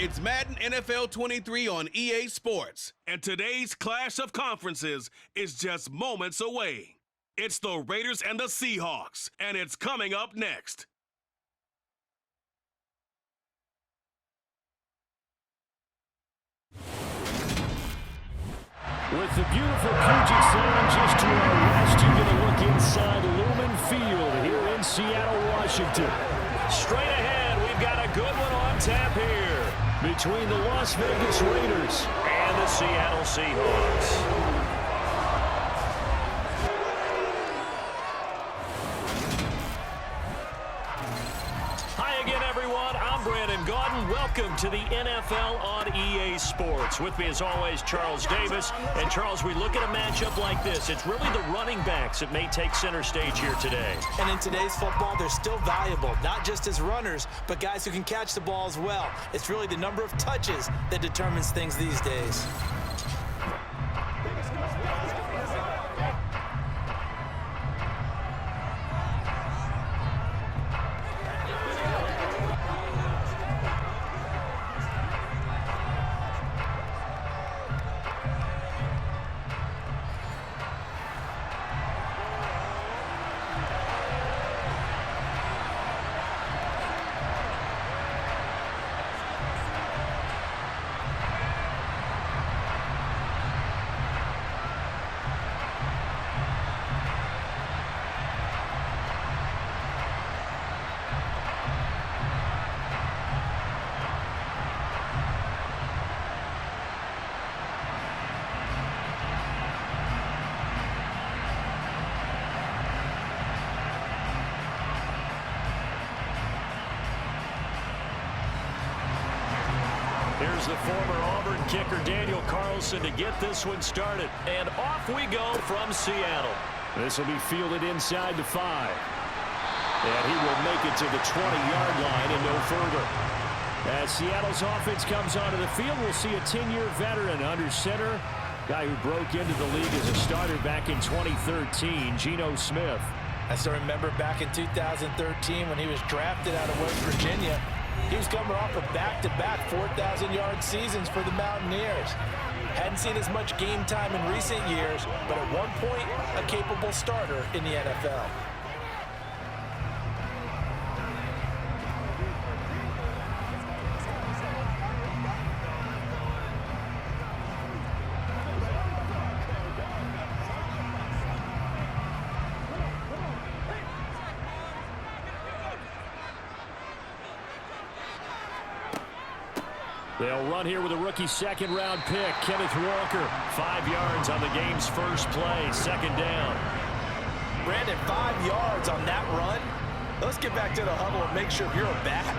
It's Madden NFL 23 on EA Sports, and today's clash of conferences is just moments away. It's the Raiders and the Seahawks, and it's coming up next. With the beautiful Puget Sound just to our west, you get a look inside Lumen Field here in Seattle, Washington. Straight ahead, we've got a good one on tap here between the Las Vegas Raiders and the Seattle Seahawks. Welcome to the NFL on EA Sports. With me, as always, Charles Davis. And, Charles, we look at a matchup like this. It's really the running backs that may take center stage here today. And in today's football, they're still valuable, not just as runners, but guys who can catch the ball as well. It's really the number of touches that determines things these days. Here's the former Auburn kicker, Daniel Carlson, to get this one started. And off we go from Seattle. This will be fielded inside the 5. And he will make it to the 20-yard line and no further. As Seattle's offense comes onto the field, we'll see a 10-year veteran under center. Guy who broke into the league as a starter back in 2013, Geno Smith. I still remember back in 2013 when he was drafted out of West Virginia. He was coming off of back-to-back 4,000-yard seasons for the Mountaineers. Hadn't seen as much game time in recent years, but at one point, a capable starter in the NFL. They'll run here with a rookie second-round pick, Kenneth Walker. 5 yards on the game's first play, second down. Brandon, 5 yards on that run. Let's get back to the huddle and make sure if you're a back,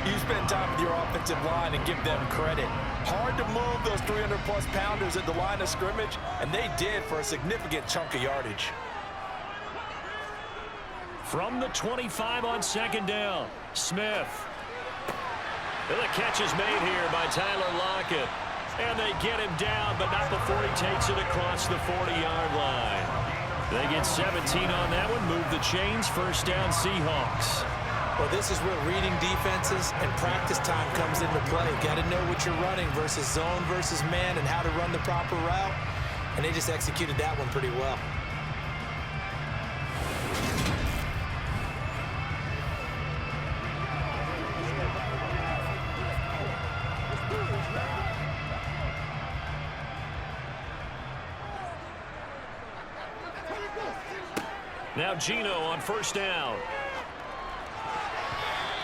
you spend time with your offensive line and give them credit. Hard to move those 300-plus pounders at the line of scrimmage, and they did for a significant chunk of yardage. From the 25 on second down, Smith. The catch is made here by Tyler Lockett. And they get him down, but not before he takes it across the 40-yard line. They get 17 on that one, move the chains, first down Seahawks. Well, this is where reading defenses and practice time comes into play. Got to know what you're running versus zone versus man and how to run the proper route. And they just executed that one pretty well. Now Geno on first down.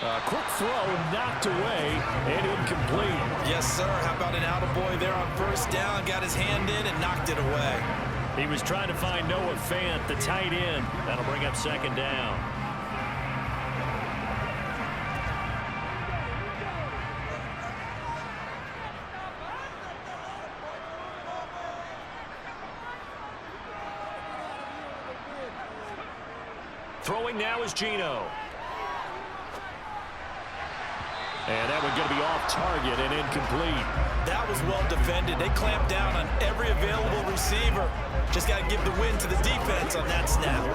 A quick throw knocked away and incomplete. Yes, sir. How about an attaboy there on first down? Got his hand in and knocked it away. He was trying to find Noah Fant, the tight end. That'll bring up second down. Throwing now is Geno. And that one going to be off target and incomplete. That was well defended. They clamped down on every available receiver. Just got to give the win to the defense on that snap.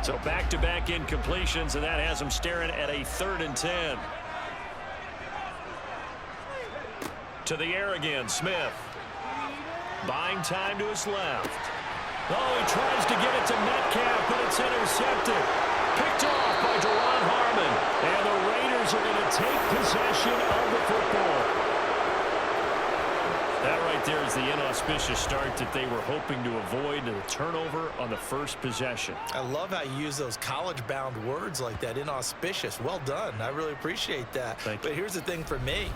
So back-to-back incompletions, and that has them staring at a 3rd and 10. To the air again, Smith. Buying time to his left. Oh, he tries to get it to Metcalf, but it's intercepted. Picked off by Deron Harmon. And the Raiders are going to take possession of the football. That right there is the inauspicious start that they were hoping to avoid, the turnover on the first possession. I love how you use those college-bound words like that, inauspicious. Well done. I really appreciate that. But here's the thing for me.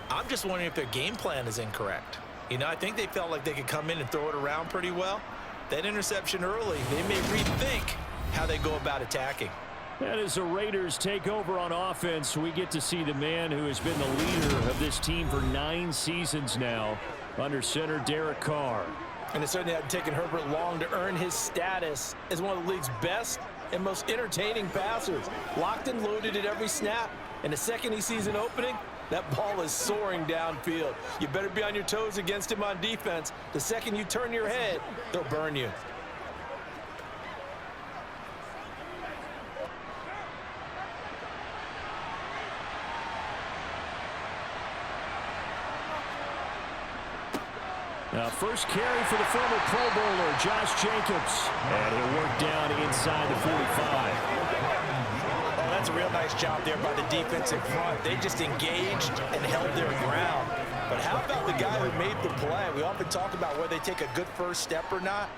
I'm just wondering if their game plan is incorrect. You know, I think they felt like they could come in and throw it around pretty well. That interception early, they may rethink how they go about attacking. And as the Raiders take over on offense, we get to see the man who has been the leader of this team for 9 seasons now, under center Derek Carr. And it certainly hadn't taken Herbert long to earn his status as one of the league's best and most entertaining passers. Locked and loaded at every snap. And the second he sees an opening, that ball is soaring downfield. You better be on your toes against him on defense. The second you turn your head, they'll burn you. First carry for the former Pro Bowler, Josh Jacobs. And he'll work down inside the 45. Oh, that's a real nice job there by the defensive front. They just engaged and held their ground. But how about the guy who made the play? We often talk about whether they take a good first step or not.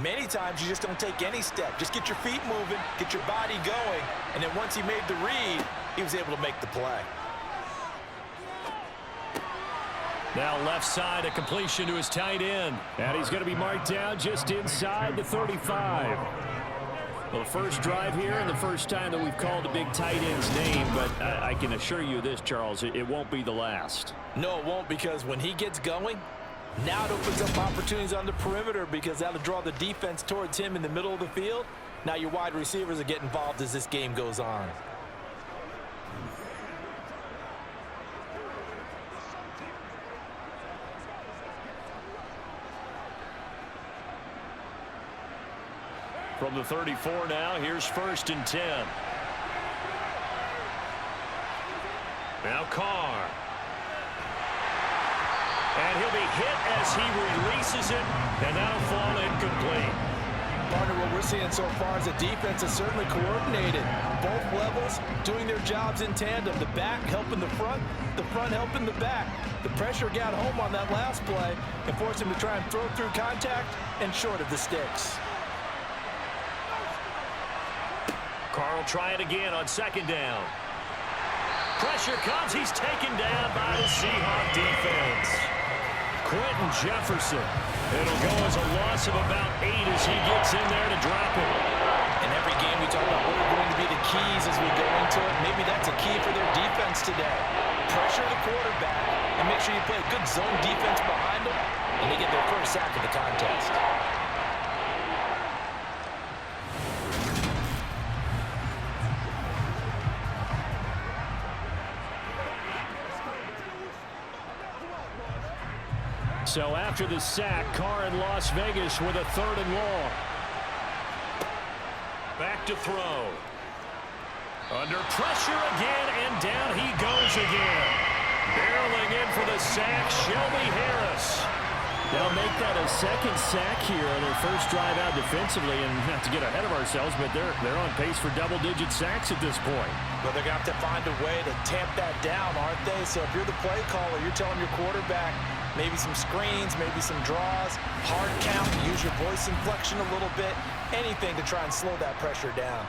Many times you just don't take any step. Just get your feet moving, get your body going, and then once he made the read, he was able to make the play. Now left side, a completion to his tight end. And he's going to be marked down just inside the 35. Well, the first drive here and the first time that we've called a big tight end's name, but I can assure you this, Charles, it won't be the last. No, it won't, because when he gets going, now it opens up opportunities on the perimeter because that'll draw the defense towards him in the middle of the field. Now your wide receivers will get involved as this game goes on. From the 34 now, here's 1st and 10. Now Carr. And he'll be hit as he releases it, and that'll fall incomplete. Partner, what we're seeing so far is the defense is certainly coordinated. Both levels doing their jobs in tandem. The back helping the front helping the back. The pressure got home on that last play and forced him to try and throw through contact and short of the sticks. Carr will try it again on 2nd down. Pressure comes. He's taken down by the Seahawks defense. Quentin Jefferson. It'll go as a loss of about 8 as he gets in there to drop it. In every game we talk about what are going to be the keys as we go into it. Maybe that's a key for their defense today. Pressure the quarterback and make sure you play a good zone defense behind them, and they get their first sack of the contest. So after the sack, Carr in Las Vegas with a 3rd and long. Back to throw. Under pressure again, and down he goes again. Barreling in for the sack, Shelby Harris. They'll make that a 2nd sack here on their first drive out defensively, and not to get ahead of ourselves, but they're on pace for double-digit sacks at this point. But they're going to have to find a way to tamp that down, aren't they? So if you're the play caller, you're telling your quarterback maybe some screens, maybe some draws, hard count, use your voice inflection a little bit, anything to try and slow that pressure down.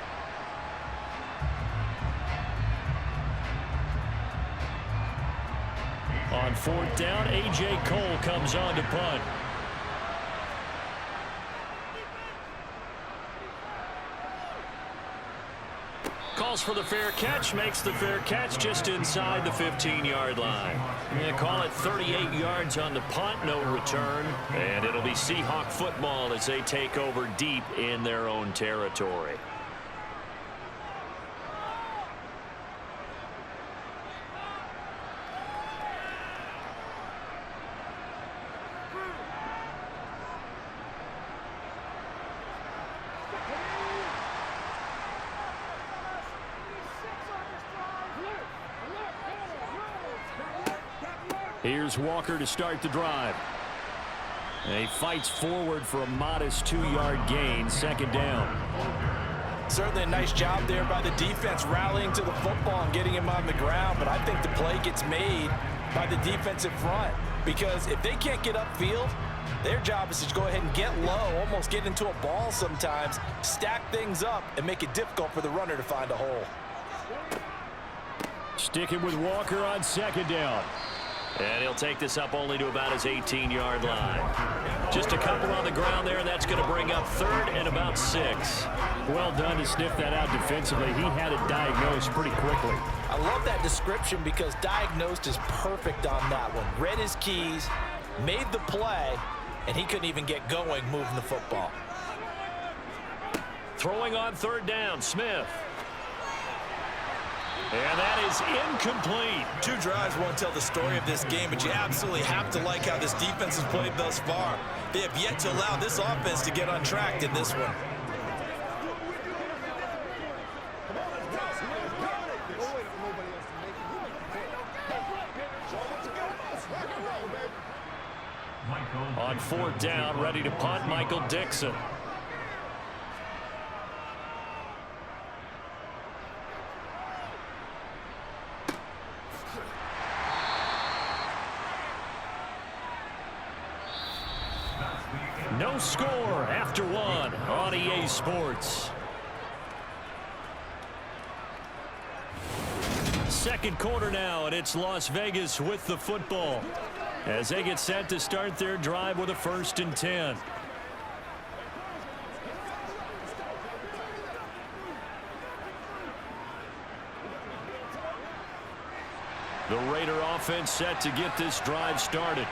On 4th down, A.J. Cole comes on to punt. Calls for the fair catch, makes the fair catch just inside the 15-yard line. They call it 38 yards on the punt, no return. And it'll be Seahawk football as they take over deep in their own territory. Here's Walker to start the drive. And he fights forward for a modest 2-yard gain, second down. Certainly a nice job there by the defense rallying to the football and getting him on the ground, but I think the play gets made by the defensive front because if they can't get upfield, their job is to go ahead and get low, almost get into a ball sometimes, stack things up, and make it difficult for the runner to find a hole. Sticking with Walker on second down. And he'll take this up only to about his 18-yard line. Just a couple on the ground there, and that's going to bring up 3rd and about 6. Well done to sniff that out defensively. He had it diagnosed pretty quickly. I love that description because diagnosed is perfect on that one. Read his keys, made the play, and he couldn't even get going moving the football. Throwing on 3rd down, Smith. And that is incomplete. 2 drives won't tell the story of this game, but you absolutely have to like how this defense has played thus far. They have yet to allow this offense to get on track in this one. On 4th down, ready to punt, Michael Dixon. No score after 1 on EA Sports. Second quarter now, and it's Las Vegas with the football as they get set to start their drive with a 1st and 10. The Raider offense set to get this drive started.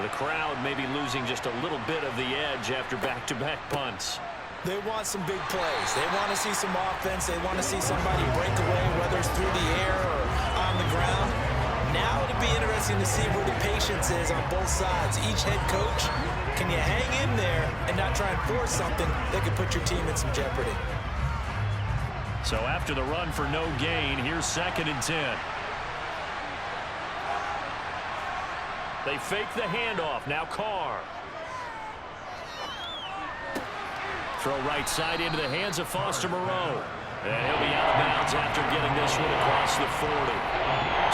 The crowd may be losing just a little bit of the edge after back-to-back punts. They want some big plays. They want to see some offense. They want to see somebody break away, whether it's through the air or on the ground. Now it'll be interesting to see where the patience is on both sides. Each head coach, can you hang in there and not try and force something that could put your team in some jeopardy? So after the run for no gain, here's 2nd and 10. They fake the handoff. Now Carr. Throw right side into the hands of Foster Moreau. And he'll be out of bounds after getting this one across the 40.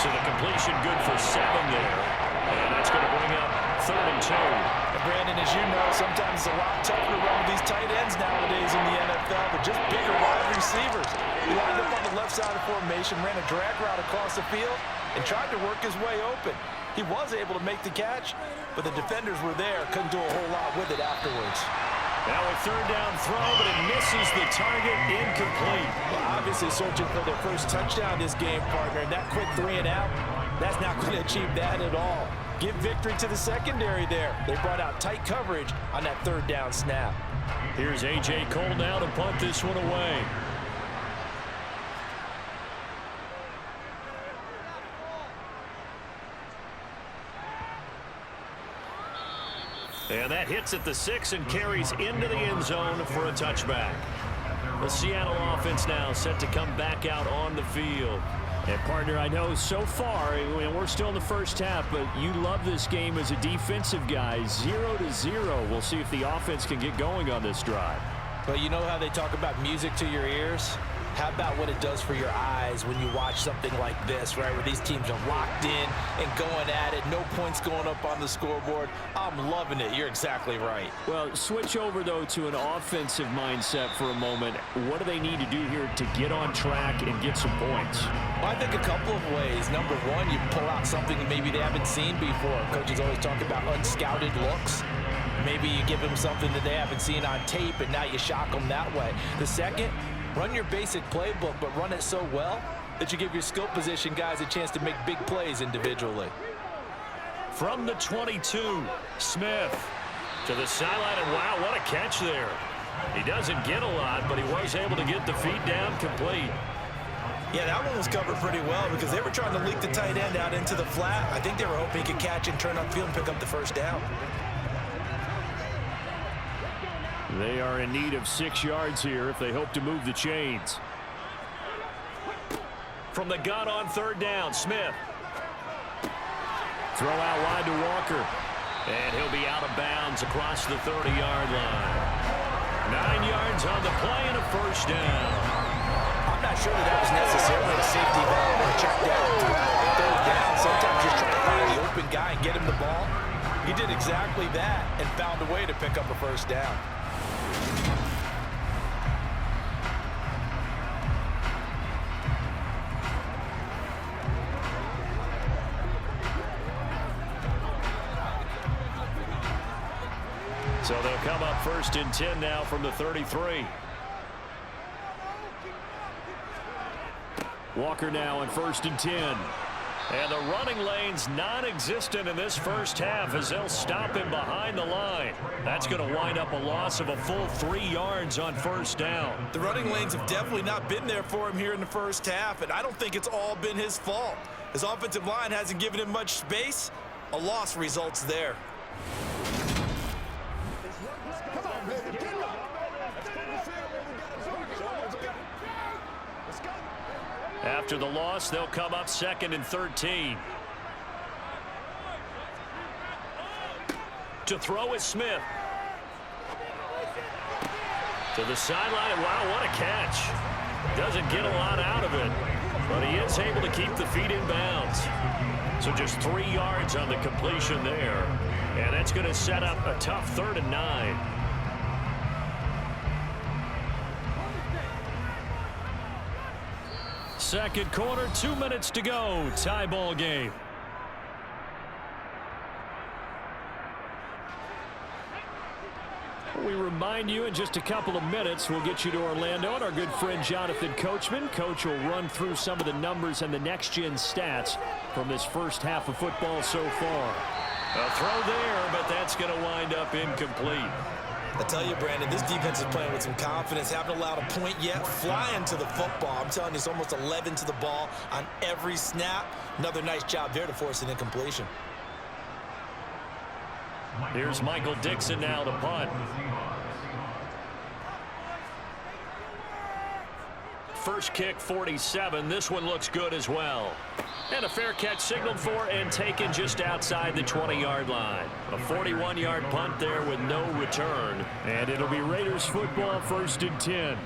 So the completion good for 7 there. And that's going to bring up 3rd and 2. And Brandon, as you know, sometimes it's a lot tougher to run with these tight ends nowadays in the NFL, but just bigger wide receivers. He lined up on the left side of formation, ran a drag route across the field, and tried to work his way open. He was able to make the catch, but the defenders were there. Couldn't do a whole lot with it afterwards. Now a 3rd down throw, but it misses the target, incomplete. Well, obviously searching for their first touchdown this game, partner. And that quick 3 and out, that's not going to achieve that at all. Give victory to the secondary there. They brought out tight coverage on that 3rd down snap. Here's A.J. Cole now to punt this one away. And that hits at the 6 and carries into the end zone for a touchback. The Seattle offense now set to come back out on the field. And, partner, I know so far, we're still in the first half, but you love this game as a defensive guy. 0-0. We'll see if the offense can get going on this drive. But you know how they talk about music to your ears? How about what it does for your eyes when you watch something like this, right, where these teams are locked in and going at it, no points going up on the scoreboard? I'm loving it. You're exactly right. Well, switch over, though, to an offensive mindset for a moment. What do they need to do here to get on track and get some points? Well, I think a couple of ways. Number one, you pull out something that maybe they haven't seen before. Coaches always talk about unscouted looks. Maybe you give them something that they haven't seen on tape, and now you shock them that way. The second, run your basic playbook, but run it so well that you give your skill position guys a chance to make big plays individually. From the 22, Smith to the sideline, and wow, what a catch there. He doesn't get a lot, but he was able to get the feet down complete. Yeah, that one was covered pretty well because they were trying to leak the tight end out into the flat. I think they were hoping he could catch and turn upfield and pick up the first down. They are in need of 6 yards here if they hope to move the chains. From the gun on 3rd down, Smith. Throw out wide to Walker. And he'll be out of bounds across the 30-yard line. 9 yards on the play and a first down. I'm not sure that was necessarily a safety valve or a check down. Third down, sometimes just trying to find the open guy and get him the ball. He did exactly that and found a way to pick up a first down. So they'll come up 1st and 10 now from the 33. Walker now on 1st and 10. And the running lane's non-existent in this first half as they'll stop him behind the line. That's going to wind up a loss of a full 3 yards on first down. The running lanes have definitely not been there for him here in the first half, and I don't think it's all been his fault. His offensive line hasn't given him much space. A loss results there. After the loss, they'll come up 2nd and 13. To throw is Smith. To the sideline. Wow, what a catch. Doesn't get a lot out of it, but he is able to keep the feet in bounds. So just 3 yards on the completion there. And that's going to set up a tough 3rd and 9. Second quarter, 2 minutes to go. Tie ball game. We remind you in just a couple of minutes we'll get you to Orlando and our good friend Jonathan Coachman. Coach will run through some of the numbers and the next-gen stats from this first half of football so far. A throw there, but that's going to wind up incomplete. I tell you, Brandon, this defense is playing with some confidence. Haven't allowed a point yet. Flying to the football. I'm telling you, it's almost 11 to the ball on every snap. Another nice job there to force an incompletion. Here's Michael Dixon now to punt. First kick, 47. This one looks good as well. And a fair catch signaled for and taken just outside the 20-yard line. A 41-yard punt there with no return. And it'll be Raiders football 1st and 10.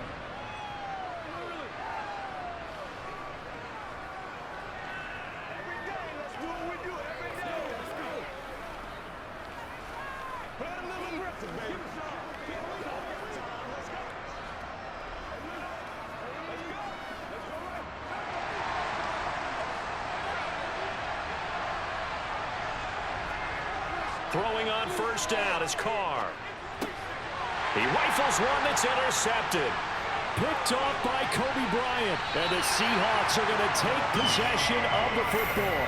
Throwing on first down is Carr. He rifles one that's intercepted. Picked off by Kobe Bryant. And the Seahawks are going to take possession of the football.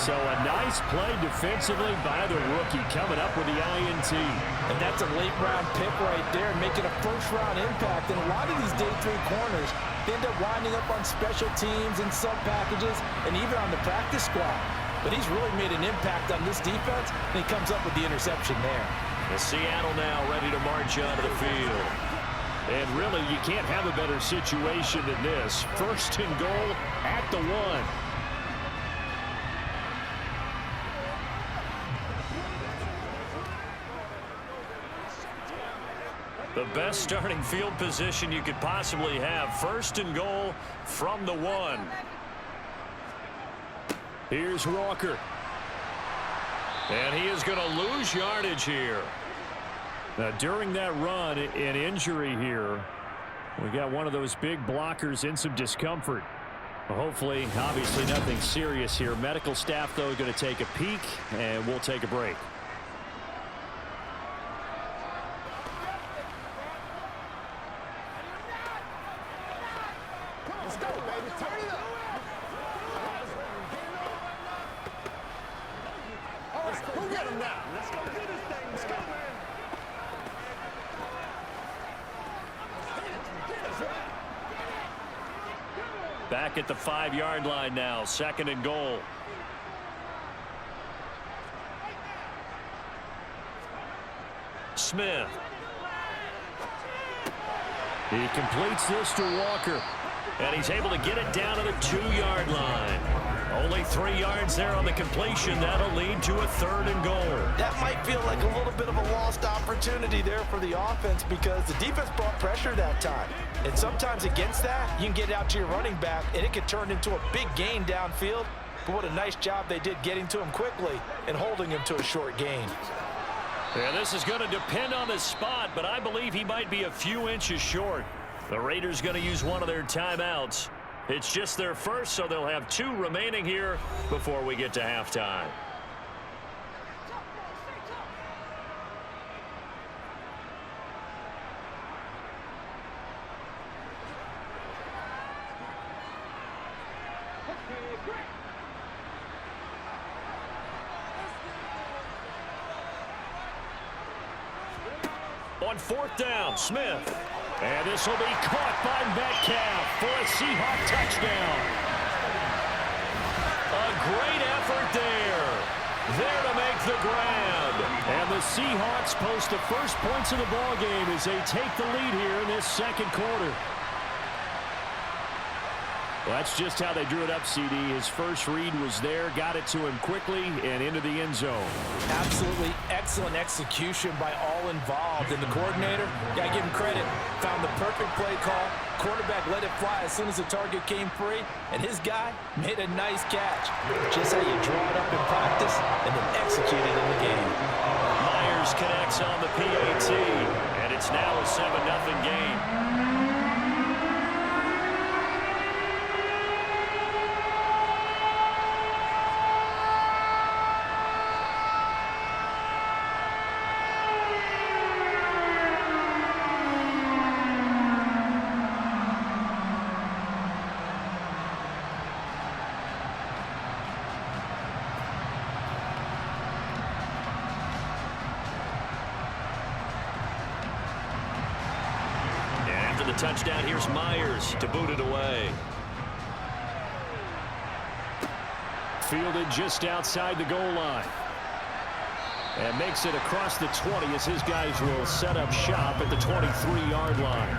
So a nice play defensively by the rookie coming up with the INT. And that's a late-round pick right there, making a first-round impact. And a lot of these day 3 corners, they end up winding up on special teams and sub-packages and even on the practice squad. But he's really made an impact on this defense, and he comes up with the interception there. And Seattle now ready to march onto the field. And really, you can't have a better situation than this. 1st and goal at the 1. The best starting field position you could possibly have. 1st and goal from the 1. Here's Walker. And he is going to lose yardage here. Now, during that run, an injury here. We got one of those big blockers in some discomfort. Well, hopefully, obviously nothing serious here. Medical staff, though, going to take a peek, and we'll take a break. Let's go, baby. Turn it up. All right, who got him now? Let's go do this thing. Let's go, man. Back at the 5-yard line now. 2nd and goal. Smith. He completes this to Walker. And he's able to get it down to the 2-yard line. Only 3 yards there on the completion. That'll lead to a 3rd and goal. That might feel like a little bit of a lost opportunity there for the offense because the defense brought pressure that time. And sometimes against that, you can get out to your running back, and it could turn into a big gain downfield. But what a nice job they did getting to him quickly and holding him to a short gain. Yeah, this is going to depend on the spot, but I believe he might be a few inches short. The Raiders going to use one of their timeouts. It's just their first, so they'll have 2 remaining here before we get to halftime. On 4th down, Smith. And this will be caught by Metcalf for a Seahawks touchdown. A great effort there. There to make the grab. And the Seahawks post the first points of the ballgame as they take the lead here in this 2nd quarter. Well, that's just how they drew it up, CD. His first read was there, got it to him quickly, and into the end zone. Absolutely excellent execution by all involved. And the coordinator, got to give him credit, found the perfect play call. Quarterback let it fly as soon as the target came free, and his guy made a nice catch. Just how you draw it up in practice and then execute it in the game. Myers connects on the PAT, and it's now a 7-0 game. Touchdown, here's Myers to boot it away. Fielded just outside the goal line. And makes it across the 20 as his guys will set up shop at the 23-yard line.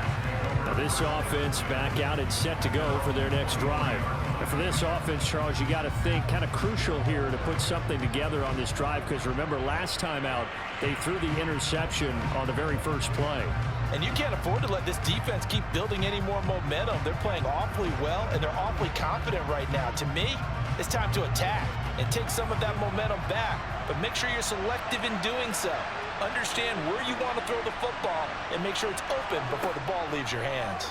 Now this offense back out and set to go for their next drive. And for this offense, Charles, you got to think kind of crucial here to put something together on this drive because remember last time out they threw the interception on the very first play. And you can't afford to let this defense keep building any more momentum. They're playing awfully well, and they're awfully confident right now. To me, it's time to attack and take some of that momentum back. But make sure you're selective in doing so. Understand where you want to throw the football and make sure it's open before the ball leaves your hands.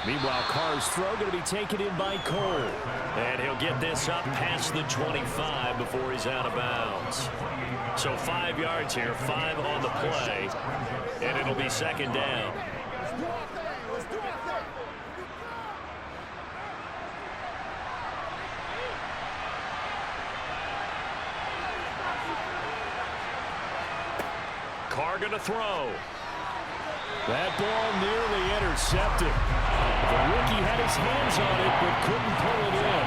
Meanwhile, Carr's throw going to be taken in by Cole. And he'll get this up past the 25 before he's out of bounds. So 5 yards here, 5 on the play, and it'll be 2nd down. Carr going to throw. That ball nearly intercepted. The rookie had his hands on it but couldn't pull it in.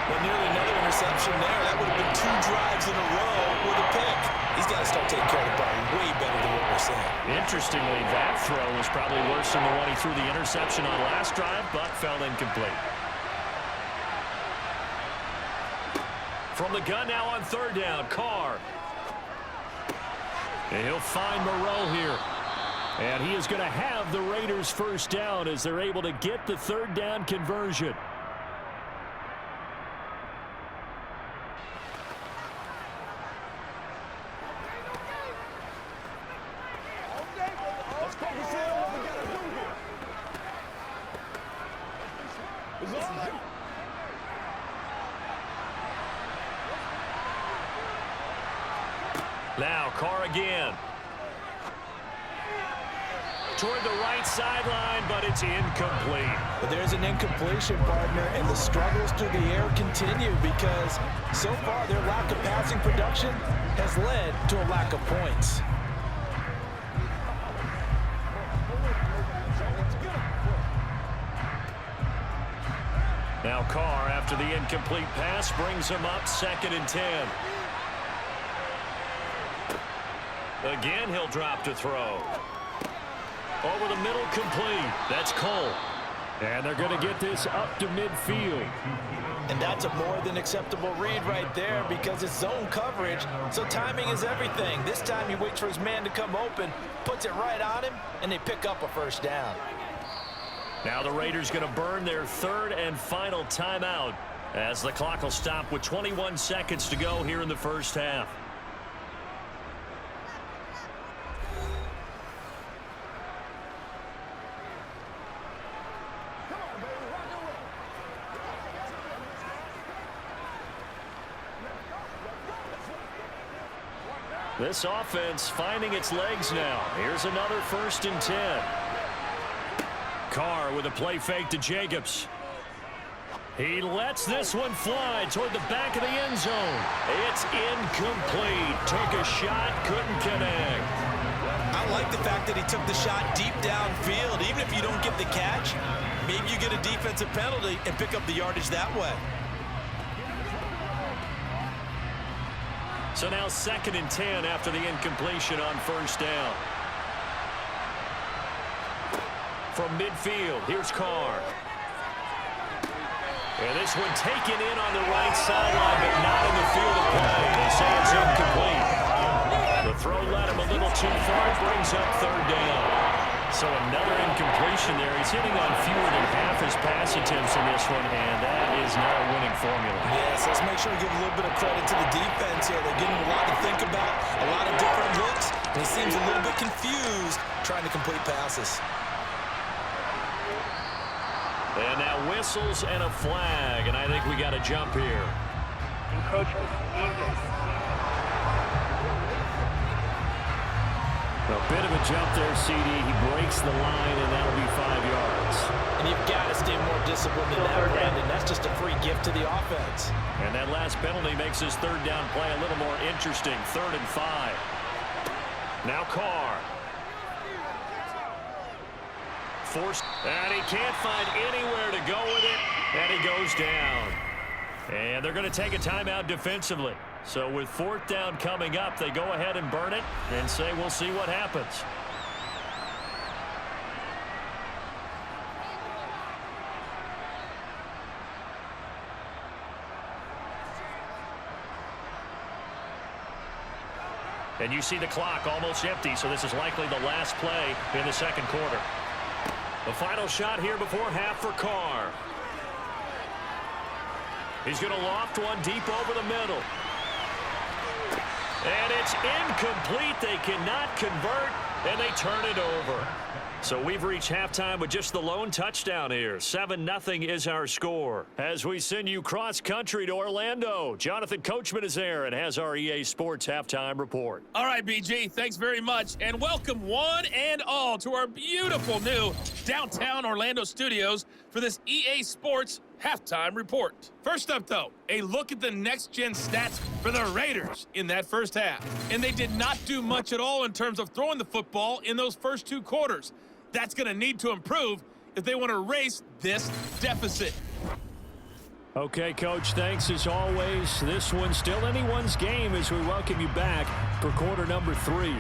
Well, nearly another interception there. That would have been 2 drives in a row with a pick. He's got to start taking care of the ball way better than what we're seeing. Interestingly, that throw was probably worse than the one he threw the interception on last drive, but fell incomplete. From the gun now on 3rd down, Carr. And he'll find Moreau here. And he is going to have the Raiders' first down as they're able to get the 3rd down conversion. Now Carr again. Toward the right sideline, but it's incomplete. But there's an incompletion, partner, and the struggles through the air continue because so far their lack of passing production has led to a lack of points. Now Carr, after the incomplete pass, brings him up 2nd and 10. Again, he'll drop to throw. Over the middle, complete. That's Cole. And they're going to get this up to midfield. And that's a more than acceptable read right there because it's zone coverage, so timing is everything. This time he waits for his man to come open, puts it right on him, and they pick up a first down. Now the Raiders going to burn their third and final timeout as the clock will stop with 21 seconds to go here in the first half. This offense finding its legs now. Here's another 1st and 10. Carr with a play fake to Jacobs. He lets this one fly toward the back of the end zone. It's incomplete. Took a shot, couldn't connect. I like the fact that he took the shot deep downfield. Even if you don't get the catch, maybe you get a defensive penalty and pick up the yardage that way. So now 2nd and 10 after the incompletion on 1st down. From midfield, here's Carr. And this one taken in on the right sideline, but not in the field of play. They say it's incomplete. The throw led him a little too far. Brings up 3rd down. So another incompletion there. He's hitting on fewer than half his pass attempts in this one, and that is not a winning formula. Yes, let's make sure we give a little bit of credit to the defense here. They're getting a lot to think about, a lot of different looks, and he seems a little bit confused trying to complete passes. And now whistles and a flag, and I think we got a jump here. Encroachment. A bit of a jump there, CD. He breaks the line, and that'll be 5 yards. And you've got to stay more disciplined than that, Brandon. That's just a free gift to the offense. And that last penalty makes his 3rd down play a little more interesting. 3rd and 5. Now Carr. Forced, and he can't find anywhere to go with it, and he goes down. And they're going to take a timeout defensively. So with 4th down coming up, they go ahead and burn it and say we'll see what happens. And you see the clock almost empty, so this is likely the last play in the 2nd quarter. The final shot here before half for Carr. He's going to loft one deep over the middle. And it's incomplete. They cannot convert, and they turn it over. So we've reached halftime with just the lone touchdown here. 7-0 is our score. As we send you cross-country to Orlando, Jonathan Coachman is there and has our EA Sports halftime report. All right, BG, thanks very much. And welcome one and all to our beautiful new downtown Orlando studios for this EA Sports halftime report. First up, though, a look at the next-gen stats for the Raiders in that first half. And they did not do much at all in terms of throwing the football in those first 2 quarters. That's going to need to improve if they want to erase this deficit. Okay, Coach, thanks as always. This one's still anyone's game as we welcome you back for quarter number 3.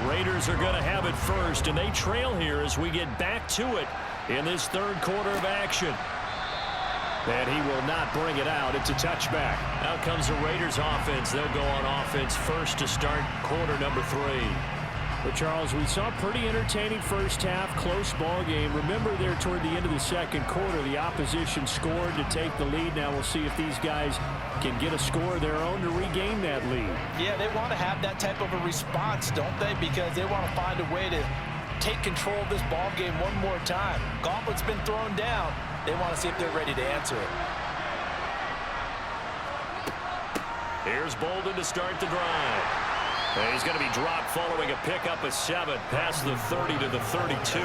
Raiders are going to have it first, and they trail here as we get back to it in this 3rd quarter of action. And he will not bring it out. It's a touchback. Out comes the Raiders offense. They'll go on offense first to start quarter number 3. But, Charles, we saw a pretty entertaining first half, close ball game. Remember there toward the end of the 2nd quarter, the opposition scored to take the lead. Now we'll see if these guys can get a score of their own to regain that lead. Yeah, they want to have that type of a response, don't they? Because they want to find a way to take control of this ball game one more time. Gauntlet's been thrown down. They want to see if they're ready to answer it. Here's Bolden to start the drive. And he's going to be dropped following a pickup of 7 past the 30 to the 32.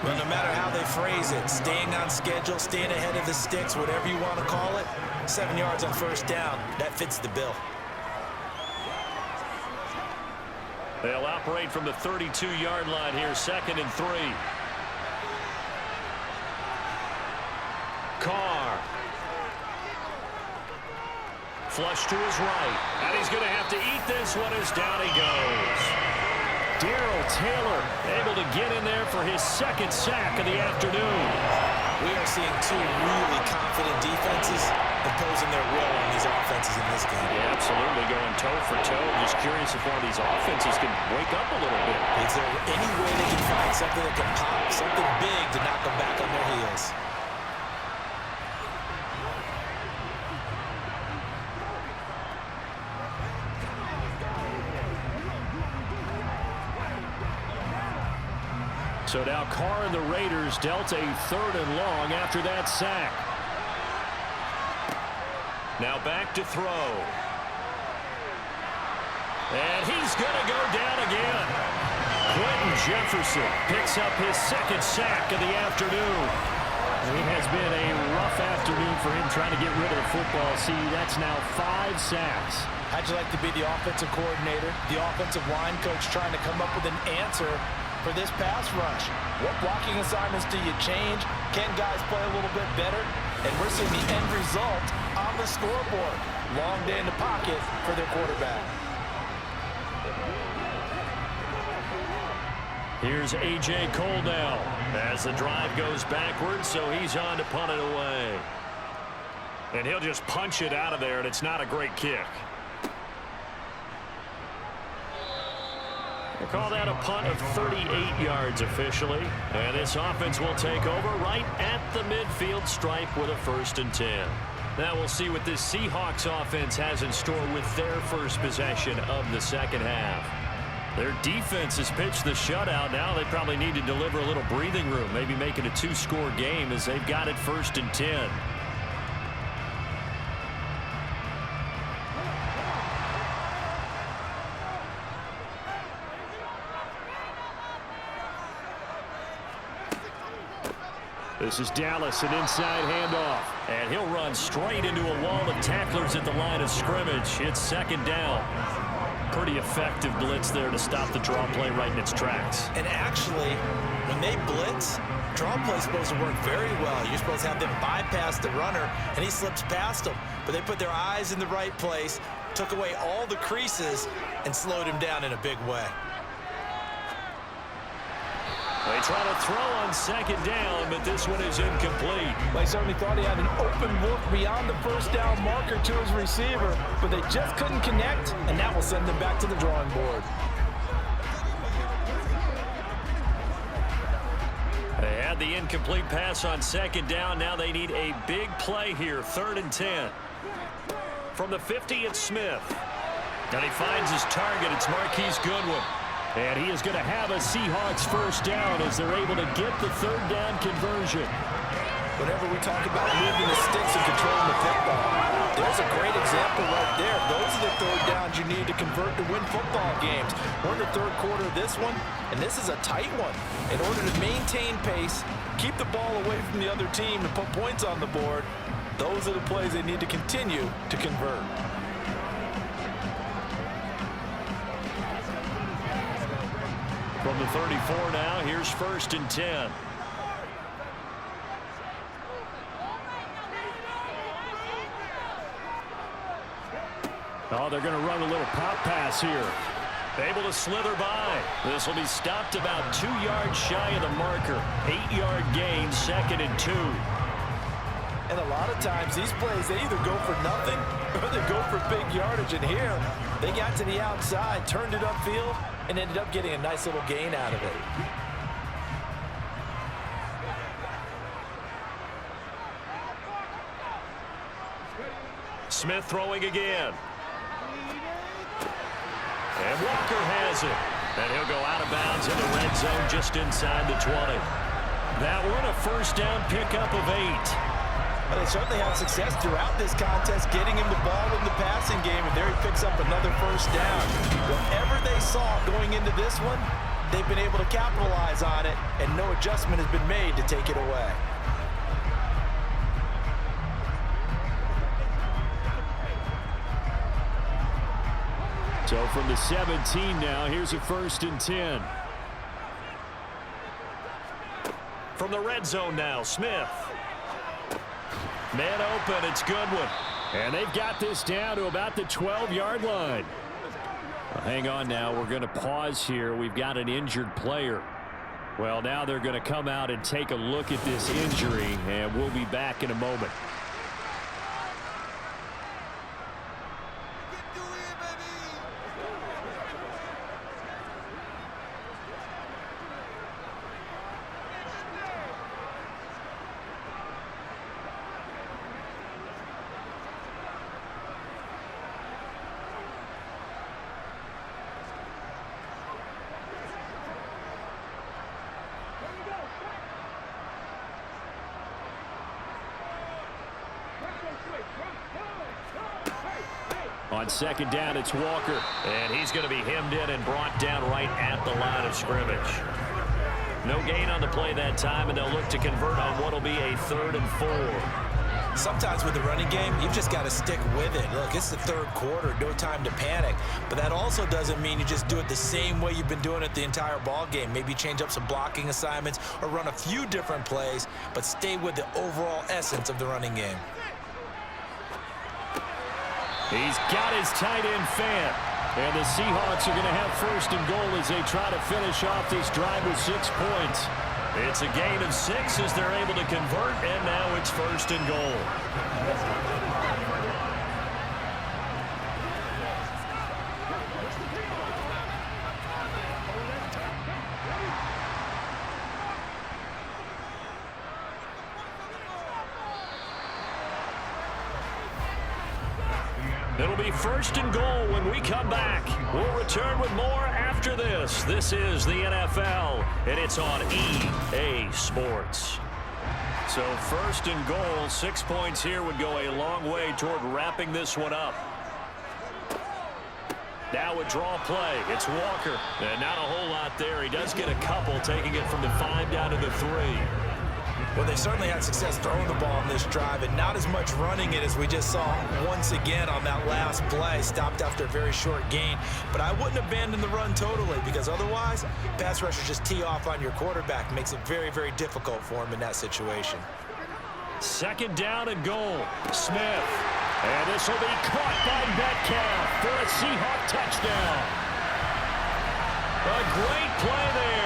Well, no matter how they phrase it, staying on schedule, staying ahead of the sticks, whatever you want to call it, 7 yards on first down, that fits the bill. They'll operate from the 32-yard line here, 2nd and 3. Carr. Flush to his right. And he's going to have to eat this one as down he goes. Darrell Taylor able to get in there for his 2nd sack of the afternoon. We are seeing 2 really confident defenses imposing their will on these offenses in this game. Yeah, absolutely, going toe for toe. Just curious if one of these offenses can wake up a little bit. Is there any way they can find something that can pop, something big to knock them back on their heels? So now Carr and the Raiders dealt a 3rd and long after that sack. Now back to throw. And he's going to go down again. Quentin Jefferson picks up his 2nd sack of the afternoon. It has been a rough afternoon for him trying to get rid of the football. See, that's now 5 sacks. How'd you like to be the offensive coordinator, the offensive line coach trying to come up with an answer for this pass rush? What blocking assignments do you change? Can guys play a little bit better? And we're seeing the end result on the scoreboard. Long day in the pocket for their quarterback. Here's A.J. Cole now as the drive goes backwards, so he's on to punt it away. And he'll just punch it out of there, and it's not a great kick. We'll call that a punt of 38 yards officially. And this offense will take over right at the midfield stripe with a 1st and 10. Now we'll see what this Seahawks offense has in store with their first possession of the 2nd half. Their defense has pitched the shutout. Now they probably need to deliver a little breathing room, maybe make it a 2-score game as they've got it 1st and 10. This is Dallas, an inside handoff. And he'll run straight into a wall of tacklers at the line of scrimmage. It's 2nd down. Pretty effective blitz there to stop the draw play right in its tracks. And actually, when they blitz, draw play is supposed to work very well. You're supposed to have them bypass the runner, and he slips past them. But they put their eyes in the right place, took away all the creases, and slowed him down in a big way. They try to throw on 2nd down, but this one is incomplete. They certainly thought he had an open look beyond the 1st down marker to his receiver, but they just couldn't connect, and that will send them back to the drawing board. They had the incomplete pass on 2nd down. Now they need a big play here, 3rd and 10. From the 50, it's Smith. And he finds his target. It's Marquise Goodwin. And he is going to have a Seahawks 1st down as they're able to get the 3rd down conversion. Whenever we talk about moving the sticks and controlling the football, there's a great example right there. Those are the 3rd downs you need to convert to win football games. We're in the 3rd quarter of this one, and this is a tight one. In order to maintain pace, keep the ball away from the other team, and put points on the board, those are the plays they need to continue to convert. From the 34 now, here's 1st and 10. Oh, they're going to run a little pop pass here. Able to slither by. This will be stopped about 2 yards shy of the marker. 8-yard gain, 2nd and 2. And a lot of times these plays, they either go for nothing or they go for big yardage. And here, they got to the outside, turned it upfield, and ended up getting a nice little gain out of it. Smith throwing again. And Walker has it. And he'll go out of bounds in the red zone just inside the 20. That one a 1st down pickup of 8. Well, they certainly had success throughout this contest, getting him the ball in the passing game, and there he picks up another first down. Whatever they saw going into this one, they've been able to capitalize on it, and no adjustment has been made to take it away. So from the 17 now, here's a 1st and 10. From the red zone now, Smith. Man open, it's Goodwin. And they've got this down to about the 12-yard line. Well, hang on now, we're going to pause here. We've got an injured player. Well, now they're going to come out and take a look at this injury, and we'll be back in a moment. On 2nd down, it's Walker. And he's going to be hemmed in and brought down right at the line of scrimmage. No gain on the play that time, and they'll look to convert on what will be a 3rd and 4. Sometimes with the running game, you've just got to stick with it. Look, it's the 3rd quarter, no time to panic. But that also doesn't mean you just do it the same way you've been doing it the entire ball game. Maybe change up some blocking assignments or run a few different plays, but stay with the overall essence of the running game. He's got his tight end fan. And the Seahawks are going to have 1st and goal as they try to finish off this drive with 6 points. It's a gain of 6 as they're able to convert, and now it's 1st and goal. It'll be 1st and goal when we come back. We'll return with more after this. This is the NFL, and it's on EA Sports. So 1st and goal, 6 points here would go a long way toward wrapping this one up. Now a draw play. It's Walker. And not a whole lot there. He does get a couple, taking it from the 5 down to the 3. Well, they certainly had success throwing the ball in this drive and not as much running it as we just saw once again on that last play. Stopped after a very short gain. But I wouldn't abandon the run totally because otherwise, pass rushers just tee off on your quarterback. Makes it very, very difficult for him in that situation. 2nd down and goal. Smith. And this will be caught by Metcalf for a Seahawk touchdown. A great play there.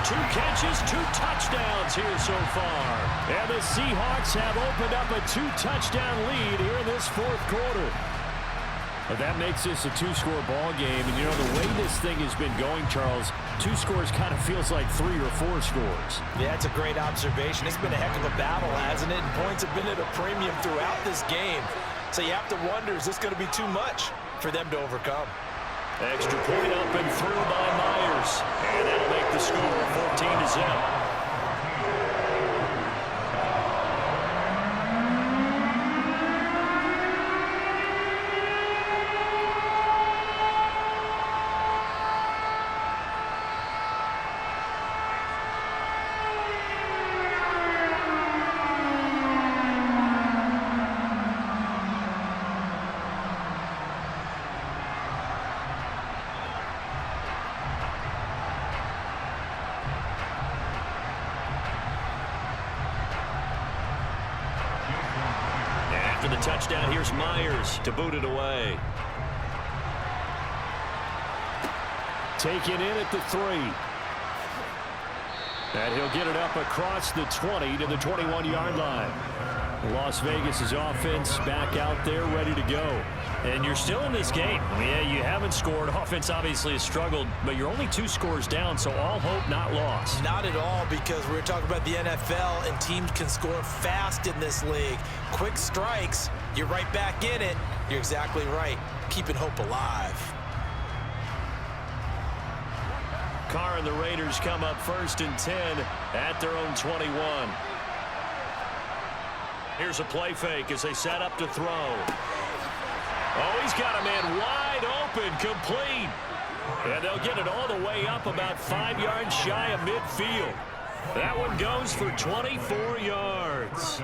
2 catches, 2 touchdowns here so far. And the Seahawks have opened up a 2-touchdown lead here in this 4th quarter. But that makes this a 2-score ball game. And, you know, the way this thing has been going, Charles, 2 scores kind of feels like 3 or 4 scores. Yeah, it's a great observation. It's been a heck of a battle, hasn't it? And points have been at a premium throughout this game. So you have to wonder, is this going to be too much for them to overcome? Extra point up and through by Myers. And that'll make the score 14-0. For the touchdown, here's Myers to boot it away. Taken in at the 3. And he'll get it up across the 20 to the 21-yard line. Las Vegas' offense back out there ready to go. And you're still in this game. Yeah, you haven't scored. Offense obviously has struggled, but you're only 2 scores down, so all hope not lost. Not at all, because we're talking about the NFL, and teams can score fast in this league. Quick strikes, you're right back in it. You're exactly right. Keeping hope alive. Carr and the Raiders come up 1st and 10 at their own 21. Here's a play fake as they set up to throw. Oh, he's got a man wide open, complete. And they'll get it all the way up about 5 yards shy of midfield. That one goes for 24 yards.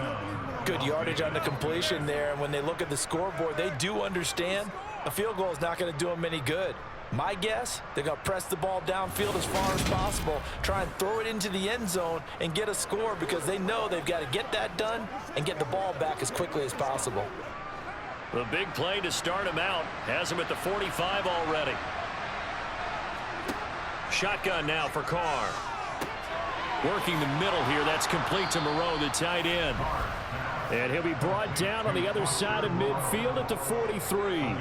Good yardage on the completion there. And when they look at the scoreboard, they do understand a field goal is not going to do them any good. My guess, they're going to press the ball downfield as far as possible, try and throw it into the end zone and get a score because they know they've got to get that done and get the ball back as quickly as possible. The big play to start him out has him at the 45 already. Shotgun now for Carr. Working the middle here. That's complete to Moreau, the tight end. And he'll be brought down on the other side of midfield at the 43.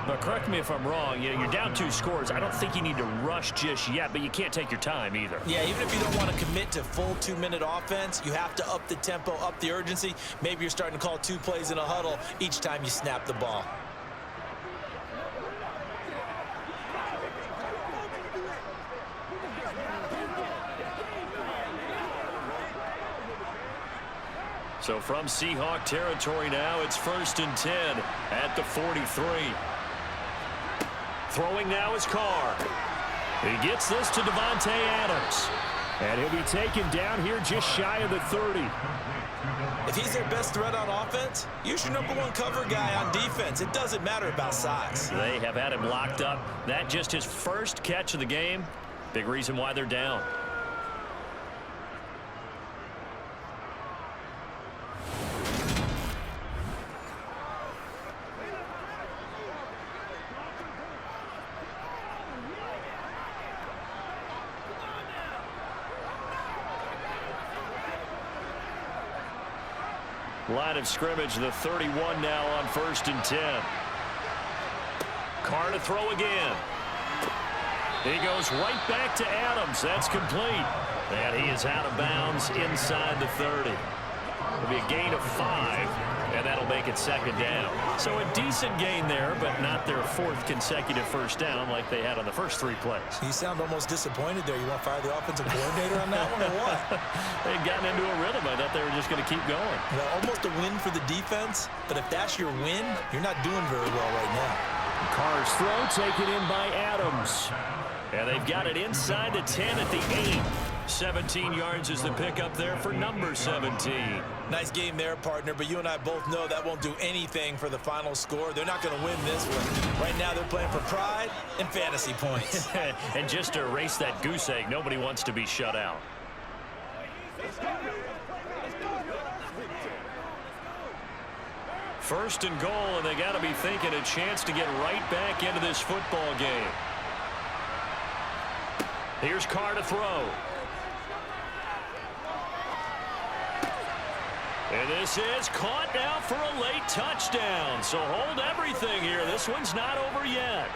But correct me if I'm wrong, you're down 2 scores. I don't think you need to rush just yet, but you can't take your time either. Yeah, even if you don't want to commit to full 2-minute offense, you have to up the tempo, up the urgency. Maybe you're starting to call 2 plays in a huddle each time you snap the ball. So from Seahawk territory now, it's 1st and 10 at the 43. Throwing now is Carr. He gets this to Devontae Adams. And he'll be taken down here just shy of the 30. If he's their best threat on offense, use your #1 cover guy on defense. It doesn't matter about size. They have had him locked up. That just his first catch of the game. Big reason why they're down. Line of scrimmage, the 31 now on 1st and 10. Carr to throw again. He goes right back to Adams. That's complete. And he is out of bounds inside the 30. It'll be a gain of 5, and that'll make it 2nd down. So a decent gain there, but not their 4th consecutive first down like they had on the first 3 plays. You sound almost disappointed there. You want to fire the offensive coordinator on that one or what? They'd gotten into a rhythm. I thought they were just going to keep going. Well, almost a win for the defense, but if that's your win, you're not doing very well right now. Carr's throw taken in by Adams. And they've got it inside the 10 at the 8. 17 yards is the pickup there for number 17. Nice game there, partner, but you and I both know that won't do anything for the final score. They're not going to win this one. Right now, they're playing for pride and fantasy points. And just to erase that goose egg, nobody wants to be shut out. First and goal, and they got to be thinking a chance to get right back into this football game. Here's Carr to throw. And this is caught now for a late touchdown. So hold everything here. This one's not over yet.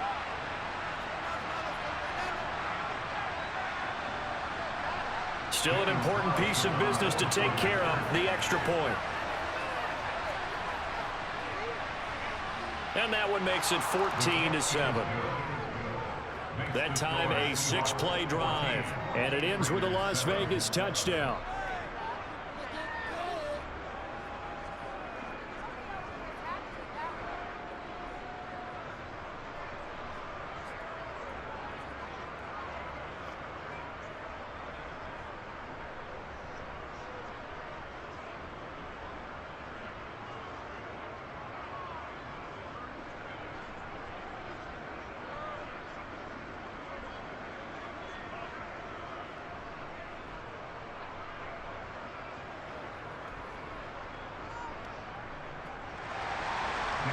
Still an important piece of business to take care of, the extra point. And that one makes it 14-7. That time a 6-play drive. And it ends with a Las Vegas touchdown.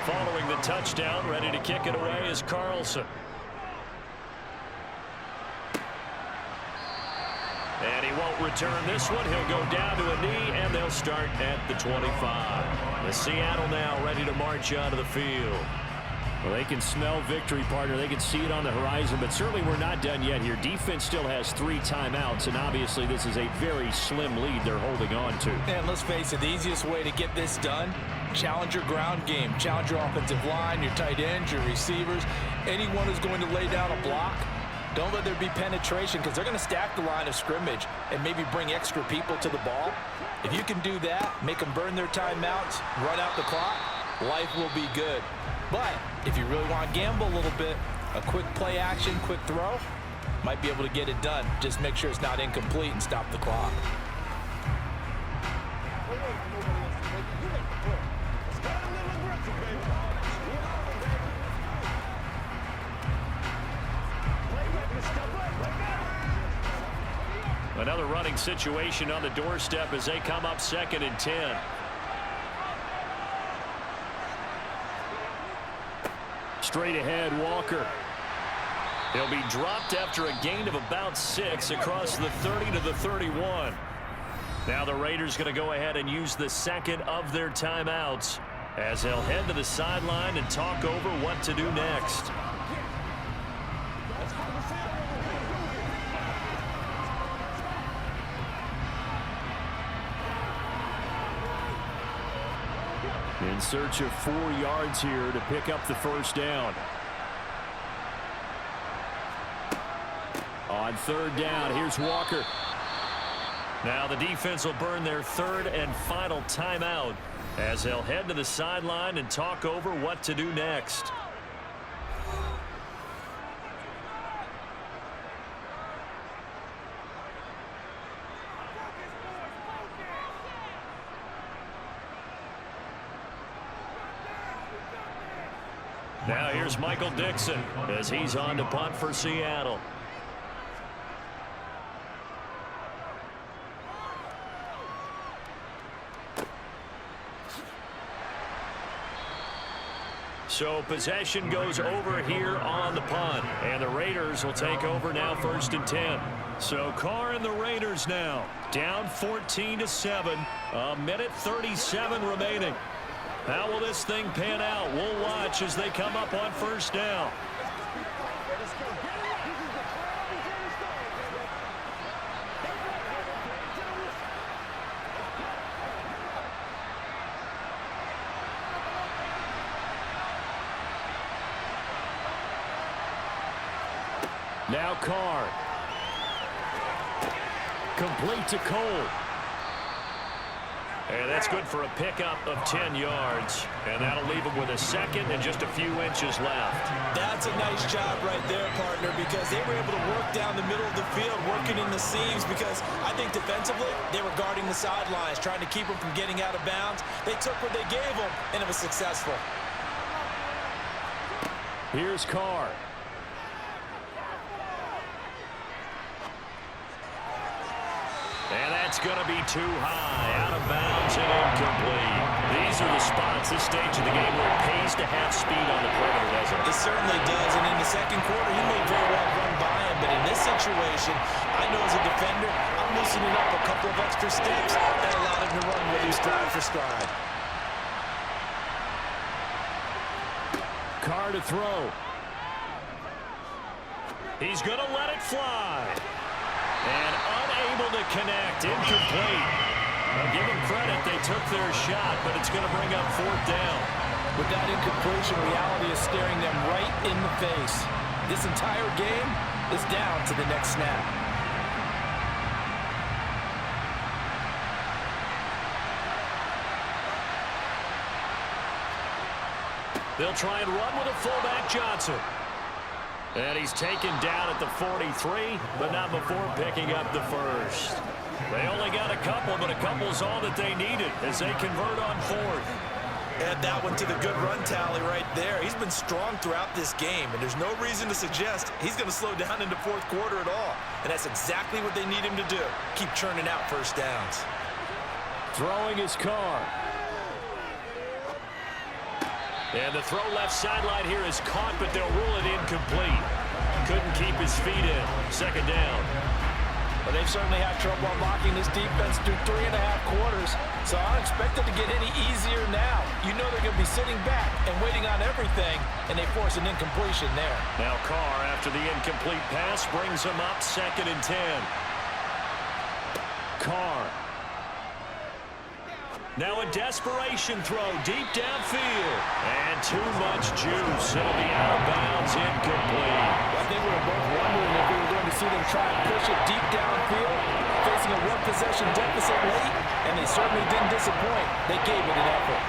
Following the touchdown, ready to kick it away is Carlson. And he won't return this one. He'll go down to a knee, and they'll start at the 25. The Seattle now ready to march onto the field. Well, they can smell victory, partner. They can see it on the horizon, but certainly we're not done yet here. Defense still has 3 timeouts, and obviously this is a very slim lead they're holding on to. And let's face it, the easiest way to get this done, challenge your ground game. Challenge your offensive line, your tight ends, your receivers. Anyone who's going to lay down a block, Don't let there be penetration because they're going to stack the line of scrimmage and maybe bring extra people to the ball. If you can do that, make them burn their timeouts, run out the clock, life will be good. But if you really want to gamble a little bit, a quick play action, quick throw, might be able to get it done. Just make sure it's not incomplete and stop the clock. Another running situation on the doorstep as they come up 2nd and 10. Straight ahead, Walker. He'll be dropped after a gain of about 6 across the 30 to the 31. Now the Raiders going to go ahead and use the second of their timeouts as they'll head to the sideline and talk over what to do next. In search of 4 yards here to pick up the first down. On 3rd down, here's Walker. Now the defense will burn their 3rd and final timeout as they'll head to the sideline and talk over what to do next. Now here's Michael Dixon as he's on to punt for Seattle. So possession goes over here on the punt, and the Raiders will take over now 1st and 10. So Carr and the Raiders now down 14-7, a minute 37 remaining. How will this thing pan out? We'll watch as they come up on 1st down. Now Carr. Complete to Cole. And that's good for a pickup of 10 yards. And that'll leave him with a 2nd and just a few inches left. That's a nice job right there, partner, because they were able to work down the middle of the field, working in the seams, because I think defensively they were guarding the sidelines, trying to keep them from getting out of bounds. They took what they gave them, and it was successful. Here's Carr. And that's going to be too high, out of bounds and incomplete. These are the spots, this stage of the game, where it pays to have speed on the perimeter, doesn't it? It certainly does, and in the 2nd quarter, he may very well run by him, but in this situation, I know as a defender, I'm loosening up a couple of extra steps that allowed him to run with him stride for stride. Carr to throw. He's going to let it fly. And unable to connect, incomplete. I'll give them credit, they took their shot, but it's going to bring up 4th down. With that incompletion, reality is staring them right in the face. This entire game is down to the next snap. They'll try and run with a fullback, Johnson. And he's taken down at the 43, but not before picking up the first. They only got a couple, but a couple's all that they needed as they convert on 4th. Add that one to the good run tally right there. He's been strong throughout this game, and there's no reason to suggest he's going to slow down into 4th quarter at all. And that's exactly what they need him to do. Keep churning out 1st downs. Throwing his Carr. And the throw left sideline here is caught, but they'll rule it incomplete. Couldn't keep his feet in. 2nd down. Well, they've certainly had trouble unlocking this defense through 3.5 quarters, so I don't expect it to get any easier now. You know they're going to be sitting back and waiting on everything, and they force an incompletion there. Now Carr, after the incomplete pass, brings him up 2nd and 10. Carr. Now a desperation throw deep downfield. And too much juice. It'll be out of bounds, incomplete. I think we were both wondering if we were going to see them try and push it deep downfield, facing a one-possession deficit late, and they certainly didn't disappoint. They gave it an effort.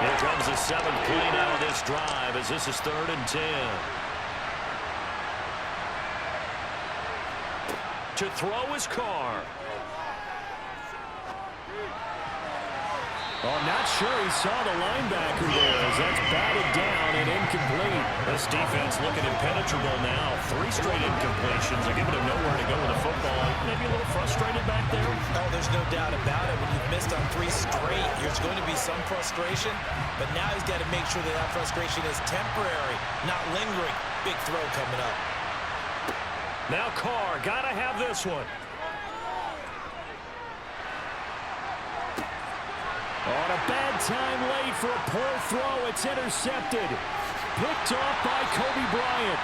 Here comes the 7th play now of this drive as this is 3rd and 10. To throw is Carr. Oh, I'm not sure he saw the linebacker there as that's batted down and incomplete. This defense looking impenetrable now. 3 straight incompletions. They're giving him nowhere to go with the football. Maybe a little frustrated back there. Oh, there's no doubt about it. When you've missed on 3 straight, there's going to be some frustration. But now he's got to make sure that frustration is temporary, not lingering. Big throw coming up. Now Carr, gotta have this one. On a bad time late for a poor throw. It's intercepted. Picked off by Kobe Bryant.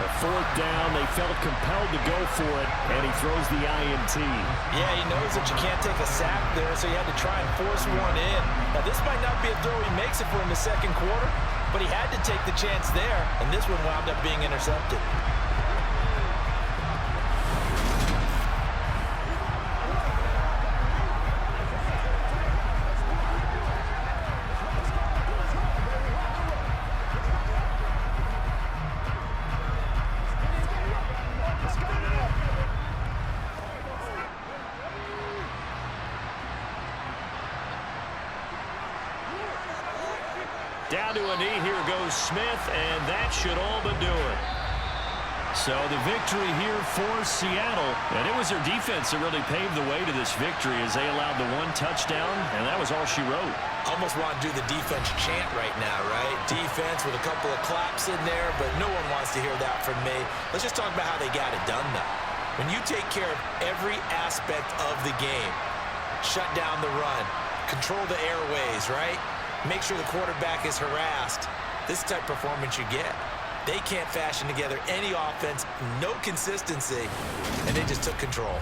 A 4th down, they felt compelled to go for it, and he throws the INT. Yeah, he knows that you can't take a sack there, so he had to try and force one in. Now, this might not be a throw he makes it for in the 2nd quarter, but he had to take the chance there, and this one wound up being intercepted. Down to a knee, here goes Smith, and that should all but do it. So the victory here for Seattle, and it was their defense that really paved the way to this victory as they allowed the 1 touchdown, and that was all she wrote. Almost want to do the defense chant right now, right? Defense with a couple of claps in there, but no one wants to hear that from me. Let's just talk about how they got it done, though. When you take care of every aspect of the game, shut down the run, control the airways, right? Make sure the quarterback is harassed. This is the type of performance you get. They can't fashion together any offense, no consistency, and they just took control.